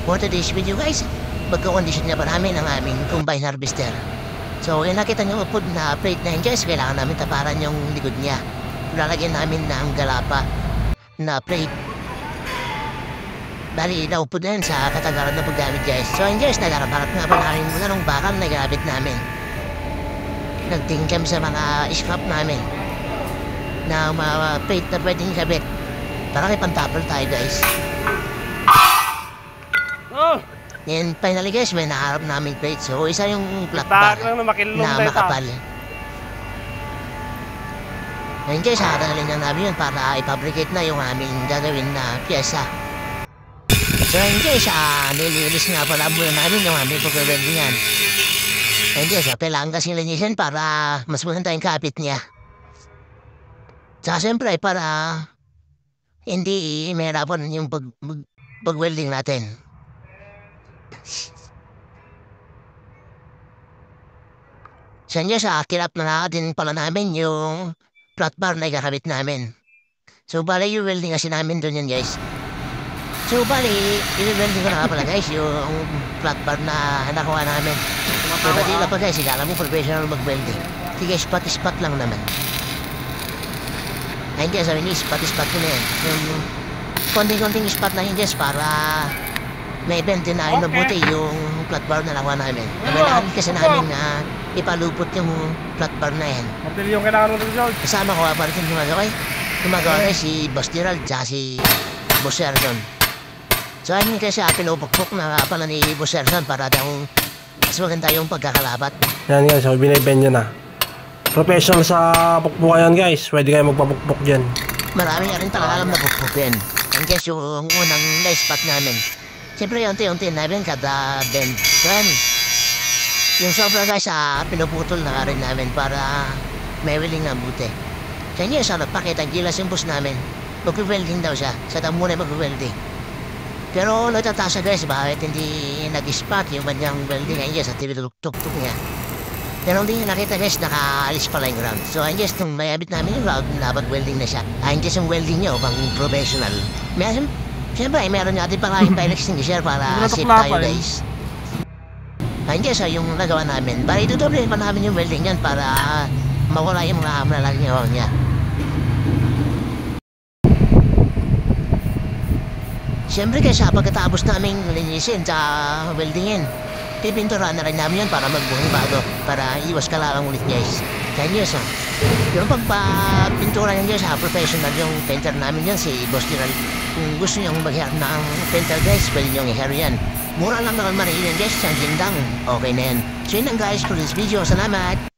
for today's video guys, magkakondisyon na pa namin ang aming combine harvester. So yung nakita nyo po na plate na yun guys, kailangan namin taparan yung likod niya. Lalagyan namin ng galapa na plate. Bali, naupod na yun sa katagalan na paggamit guys. So yun guys, nagaraparat nga pa namin muna ng bakal na gamit namin. Nagtingin kami sa mga scrap namin na mga plate na pwedeng kabit. Para kay pantapol tayo guys. Oh! Yan, finally guys, may naharap namin plate. So, isa yung flat bar na makapal. Ngayon guys, hatagalin na namin yun para ipabricate na yung aming gagawin na pyesa. So, ngayon guys, nililis nga pala muna namin yung aming pagkawelding yan. Ngayon guys, kailangan kasi linisin para mas maganda yung kapit niya. Tsaka siyempre, para hindi mahirapan yung pag-welding natin. So yun sa kirap na natin pala namin yung flat bar na ikakabit namin. So bali yung welding kasi namin doon yun guys. So bali, i-welding ko na pala guys yung flat bar na nakuha namin. So badila pa guys, ikala mo professional mag-welding. Sige, spot lang naman. Ayun guys, sabi niyo, spot ko na yan. Yung konting-konting spot na yun guys para may event din na mabuti yung flat bar na nakuha namin. Kailangan kasi namin na ipalupot yung flat bar na yan. Martil yung kailangan mo doon. Kasama ko pa rin gumagawa. Gumagawa na si Boss Gerald at si Boss Serson. So ayun kasi pinupukpok na pala ni Boss Serson para daw mas maganda yung pagkakalabat. Yan guys, so binibend nyo na. Professional sa pukpukan yan guys. Pwede kayo magpapukpok dyan. Marami na rin talaga alam na pukpukin. Yan guys yung unang na-spot namin. Siyempre, unti-unti namin kada bend. So, yan. Yung sobra guys, pinuputol na rin namin para may willing na buti. So, yun yung sarap. Pakita, gilas yung boss namin. Mag-welding daw siya. Sa muna mag-welding. Pero, natatasa guys, bakit hindi nag-spot yung manyang welding ngayon sa tinutuk-tuk niya. Pero hindi nakita guys, nakaalis pala yung ground. So, ayun guys, nung mayabit namin yung ground, napag-welding na siya. Ayun guys, yung welding niya, pang professional. Siyempre, meron natin pala yung fire extinguisher para safe tayo guys. Ayun guys, yung nagawa namin. Bali, tutuloy pa namin yung welding yan para mawala yung mga malaking awang niya. Siyempre guys, pagkatapos namin linisin sa weldingin, pipinturan na rin namin yan para magbuhing bago, para iwas kalawang ulit guys. Kaya guys, yung pagpapintura yan guys, professional yung painter namin yan, si Boss Gerald. Kung gusto nyo mag-hair ng painter guys, pwede nyo i-hair yan. Mura lang naman marihin guys, siyang gindang. Okay na yan. So yun lang guys for this video. Salamat!